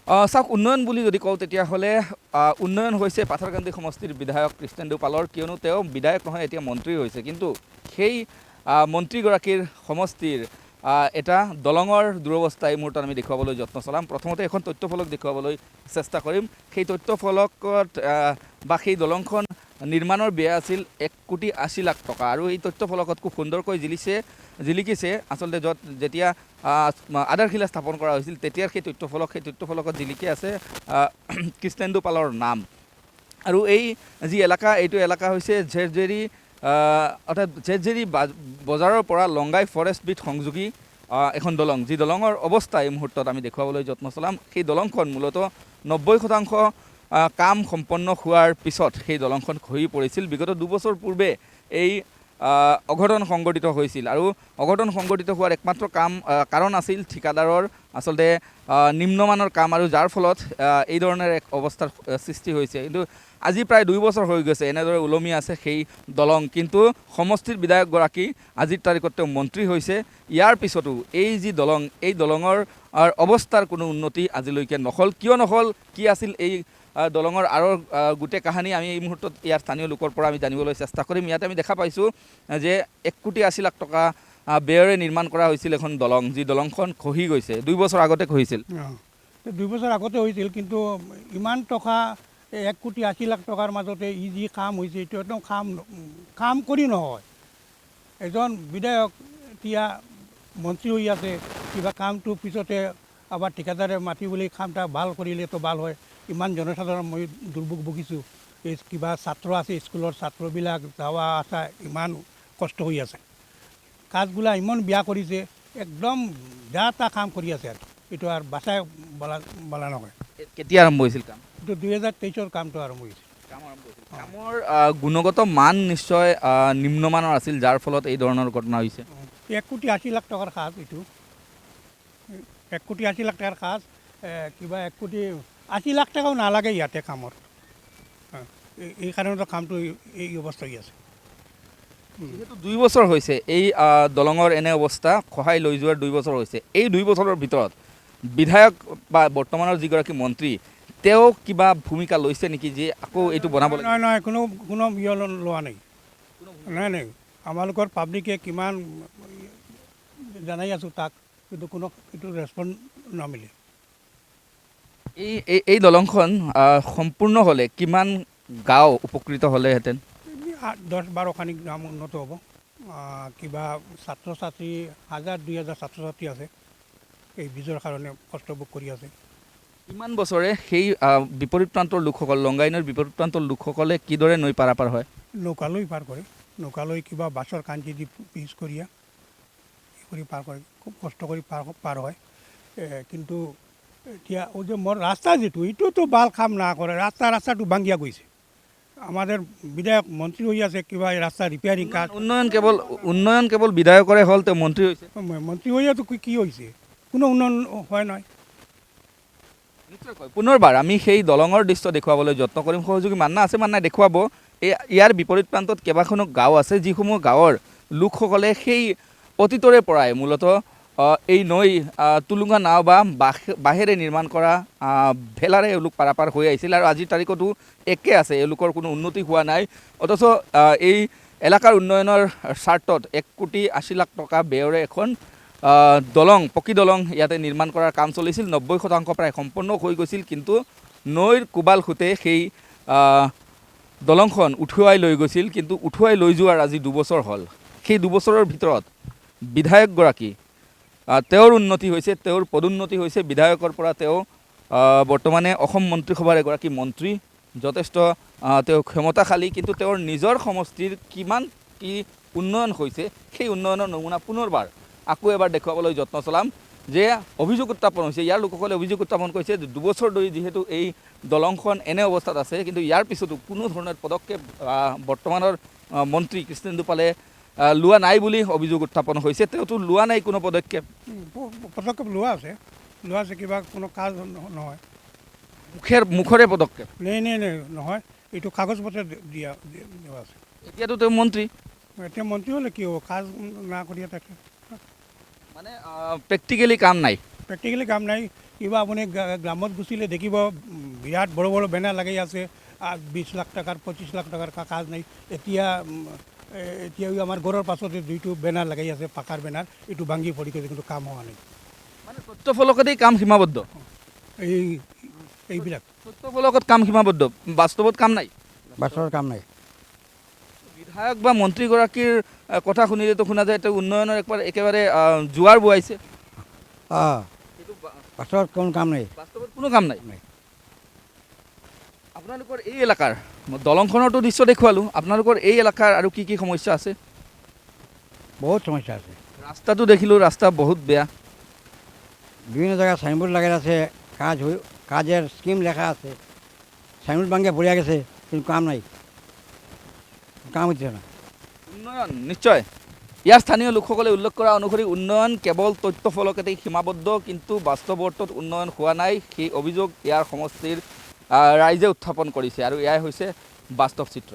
চাওক উন্নয়ন বুলি যদি কওঁ তেতিয়াহ'লে উন্নয়ন হৈছে পাথাৰকান্দি সমষ্টিৰ বিধায়ক কৃষ্ণেন্দু পালৰ, কিয়নো তেওঁ বিধায়ক নহয়, এতিয়া মন্ত্ৰী হৈছে। কিন্তু সেই মন্ত্ৰীগৰাকীৰ সমষ্টিৰ এটা দলঙৰ দুৰৱস্থা এই মুহূৰ্তত আমি দেখুৱাবলৈ যত্ন চলাম। প্ৰথমতে এখন তথ্যফলক দেখুৱাবলৈ চেষ্টা কৰিম। সেই তথ্যফলকত বা সেই দলংখন নিৰ্মাণৰ ব্যয় আছিল 1,80,00,000 টকা, আৰু এই তথ্যফলকত খুব সুন্দৰকৈ জিলিকিছে আচলতে যেতিয়া আধাৰশিলা স্থাপন কৰা হৈছিল তেতিয়াৰ সেই তথ্যফলকত জিলিকি আছে কৃষ্ণেন্দু পালৰ নাম। আৰু এই যি এলেকা, এইটো এলেকা হৈছে ঝেৰঝেৰি, অৰ্থাৎ ঝেৰঝেৰি বজাৰৰ পৰা লংগাই ফৰেষ্ট বিট সংযোগী এখন দলং, যি দলঙৰ অৱস্থা এই মুহূৰ্তত আমি দেখুৱাবলৈ যত্ন চলাম। সেই দলংখন মূলতঃ 90% কাম সম্পন্ন হোৱাৰ পিছত সেই দলংখন খহি পৰিছিল। বিগত 2 বছৰ পূৰ্বে এই অঘটন সংঘটিত হৈছিল, আৰু অঘটন সংঘটিত হোৱাৰ একমাত্ৰ কাৰণ আছিল ঠিকাদাৰৰ আচলতে নিম্নমানৰ কাম, আৰু যাৰ ফলত এই ধৰণৰ এক অৱস্থাৰ সৃষ্টি হৈছে। কিন্তু আজি প্ৰায় 2 বছৰ হৈ গৈছে এনেদৰে ওলমি আছে সেই দলং, কিন্তু সমষ্টিৰ বিধায়কগৰাকী আজিৰ তাৰিখত তেওঁ মন্ত্ৰী হৈছে। ইয়াৰ পিছতো এই যি দলং, এই দলঙৰ অৱস্থাৰ কোনো উন্নতি আজিলৈকে নহ'ল। কিয় নহ'ল, কি আছিল এই দলঙৰ আঁৰৰ গোটেই কাহিনী আমি এই মুহূৰ্তত ইয়াৰ স্থানীয় লোকৰ পৰা আমি জানিবলৈ চেষ্টা কৰিম। ইয়াতে আমি দেখা পাইছোঁ যে 1,80,00,000 টকা ব্যয়েৰে নিৰ্মাণ কৰা হৈছিল এখন দলং, যি দলংখন খহি গৈছে। 2 বছৰ আগতে খহিছিল। 2 বছৰ আগতে হৈছিল, কিন্তু ইমান টকা 1,80,00,000 টকাৰ মাজতে ই যি কাম হৈছে এইটো একদম কাম কৰি নহয়। এজন বিধায়ক এতিয়া মন্ত্ৰী হৈ আছে, কিবা কামটো পিছতে আবাৰ ঠিকাদাৰে মাটি বুলি কামটা ভাল কৰিলে তো ভাল হয়। ইমান জনসাধাৰণ মই দুৰ্ভোগ ভুগিছোঁ। এই কিবা ছাত্ৰ আছে, স্কুলৰ ছাত্ৰবিলাক যাৱা আসা ইমান কষ্ট হৈ আছে। কাজগুলা ইমান বেয়া কৰিছে, একদম বেয়া এটা কাম কৰি আছে। আৰু এইটো আৰু বাচাই বলা নহয়। কেতিয়া আৰম্ভ হৈছিল কাম? এইটো 2023 কামটো আৰম্ভ হৈছে। কামৰ গুণগত মান নিশ্চয় নিম্নমানৰ আছিল, যাৰ ফলত এই ধৰণৰ ঘটনা হৈছে। 1,80,00,000 টকাৰ কাজ এইটো। 1,80,00,000 টকাৰ কাজ, কিবা 1,80,00,000 টকাও নালাগে ইয়াতে কামৰ। এই কাৰণতে কামটো এই অৱস্থা হৈ আছে। যিহেতু 2 বছৰ হৈছে এই দলঙৰ এনে অৱস্থা, খহাই লৈ যোৱাৰ 2 বছৰ হৈছে। এই 2 বছৰৰ ভিতৰত বিধায়ক বা বৰ্তমানৰ যিগৰাকী মন্ত্ৰী, তেওঁ কিবা ভূমিকা লৈছে নেকি যে আকৌ এইটো বনাব লাগে? নহয়, কোনো লোৱা নাই। নাই, আমালোকৰ পাব্লিকে কিমান জনাই আছোঁ তাক, কিন্তু কোনো এইটো ৰেছপঞ্চ নামিলে। এই দলংখন সম্পূৰ্ণ হ'লে কিমান গাঁও উপকৃত হ'লেহেঁতেন? 10-12খানি গাঁও উন্নত হ'ব। কিবা ছাত্ৰ ছাত্ৰী 1,000-2,000 ছাত্ৰ ছাত্ৰী আছে, এই বীজৰ কাৰণে কষ্ট ভোগ কৰি আছে। ইমান বছৰে সেই বিপৰীত প্ৰান্তৰ লোকসকল, লংগাইনৰ বিপৰীত প্ৰান্তৰ লোকসকলে কিদৰে নৈ পাৰাপাৰ হয়? নৌকালৈ পাৰ কৰে, নৌকালৈ কিবা বাছৰ কাঞ্চি দি পিচ কৰি পাৰ কৰে, খুব কষ্ট কৰি পাৰ হয়। কিন্তু এতিয়া যে মোৰ ৰাস্তা যিটো, এইটোতো ভাল কাম না কৰে, ৰাস্তাটো ভাঙিয়া গৈছে। আমাদেৰ বিধায়ক মন্ত্ৰী হয়ে আছে, কিবা ৰাস্তা ৰিপেয়াৰিং কাজ। উন্নয়ন কেৱল বিধায়কৰে হ'ল, তেওঁ মন্ত্ৰী হৈছে। মন্ত্ৰী হয়ে তো কি হয়েছে, কোনো উন্নয়ন হয় নয়। পুনৰবাৰ আমি সেই দলঙৰ দৃশ্য দেখুৱাবলৈ যত্ন কৰিম। সহযোগী মান্না আছে, মান্নাই দেখুৱাব। ইয়াৰ বিপৰীত প্ৰান্তত কেইবাখনো গাঁও আছে, যিসমূহ গাঁৱৰ লোকসকলে সেই অতীতৰে পৰাই মূলতঃ এই নৈ টুলুঙা নাও বা বাঁহেৰে নিৰ্মাণ কৰা ভেলাৰে এওঁলোক পাৰাপাৰ হৈ আহিছিল, আৰু আজিৰ তাৰিখতো একে আছে। এওঁলোকৰ কোনো উন্নতি হোৱা নাই, অথচ এই এলেকাৰ উন্নয়নৰ স্বাৰ্থত 1,80,00,000 টকা ব্যয়েৰে এখন দলং, পকী দলং ইয়াতে নিৰ্মাণ কৰাৰ কাম চলিছিল। 90% প্ৰায় সম্পন্ন হৈ গৈছিল, কিন্তু নৈৰ কোবাল খুঁটে সেই দলংখন উঠুৱাই লৈ গৈছিল। কিন্তু উঠুৱাই লৈ যোৱাৰ আজি 2 বছৰ হ'ল। সেই 2 বছৰৰ ভিতৰত বিধায়কগৰাকী, তেওঁৰ উন্নতি হৈছে, তেওঁৰ পদোন্নতি হৈছে। বিধায়কৰ পৰা তেওঁ বৰ্তমানে অসম মন্ত্ৰীসভাৰ এগৰাকী মন্ত্ৰী, যথেষ্ট তেওঁ ক্ষমতাশালী, কিন্তু তেওঁৰ নিজৰ সমষ্টিৰ কিমান কি উন্নয়ন হৈছে সেই উন্নয়নৰ নমুনা পুনৰবাৰ আকৌ এবাৰ দেখুৱাবলৈ যত্ন চলাম। যে অভিযোগ উত্থাপন হৈছে, ইয়াৰ লোকসকলে অভিযোগ উত্থাপন কৰিছে যে 2 বছৰ ধৰি যিহেতু এই দলংখন এনে অৱস্থাত আছে, কিন্তু ইয়াৰ পিছতো কোনো ধৰণৰ পদক্ষেপ বৰ্তমানৰ মন্ত্ৰী কৃষ্ণেন্দু পালে লোৱা নাই বুলি অভিযোগ উত্থাপন হৈছে। তেওঁতো লোৱা নাই কোনো পদক্ষেপ। লোৱা আছে, কিবা কোনো কাজ নহয়। মুখৰে পদক্ষেপ নাই নহয়, এইটো কাগজ পত্ৰ দিয়া আছে। এতিয়াতো তেওঁ মন্ত্ৰী, এতিয়া মন্ত্ৰী হ'লে কি হ'ব, কাজ না কৰি থাকে। মানে প্ৰেক্টিকেলি কাম নাই। প্ৰেক্টিকেলি কাম নাই, কিবা আপুনি গ্ৰামত গুচিলে দেখিব বিৰাট বড় বড় বেনাৰ লাগি আছে 20 লাখ টাকাৰ 25 লাখ টাকাৰ কাজ নাই এতিয়াও আমাৰ ঘৰৰ পাছতে 2টো বেনাৰ লাগি আছে পাকাৰ বেনাৰ এইটো ভাঙি পৰি গৈছে কিন্তু কাম হোৱা নাই মানে তথ্য ফলকতেই কাম সীমাবদ্ধ এইবিলাক তথ্য ফলকত কাম সীমাবদ্ধ বাস্তৱত কাম নাই বাছৰ কাম নাই বিধায়ক বা মন্ত্ৰীগৰাকীৰ কথা শুনিলেতো শুনা যায় তেওঁ উন্নয়নৰ একেবাৰে জোৱাৰ বোৱাইছে সেইটো বাছৰ কোনো কাম নাই বাস্তৱত কোনো কাম নাই আপোনালোকৰ এই এলেকাৰ দলংখনৰতো দৃশ্য দেখুৱালোঁ আপোনালোকৰ এই এলেকাৰ আৰু কি কি সমস্যা আছে বহুত সমস্যা আছে ৰাস্তাটো দেখিলোঁ ৰাস্তা বহুত বেয়া বিভিন্ন জায়গায় সাইনবোর্ড লাগাই আছে কাজের স্কিম লেখা আছে সাইনবোর্ড ভাঙে পড়ে গেছে কিন্তু কাম নাই কাম হচ্ছে না উন্নয়ন নিশ্চয় ইয়াৰ স্থানীয় লোকসকলে উল্লেখ কৰা অনুসৰি উন্নয়ন কেৱল তথ্য ফলকতেই সীমাবদ্ধ কিন্তু বাস্তৱ অৰ্থত উন্নয়ন হোৱা নাই সেই অভিযোগ ইয়াৰ সমষ্টিৰ ৰাইজে উত্থাপন কৰিছে আৰু এয়াই হৈছে বাস্তৱ চিত্ৰ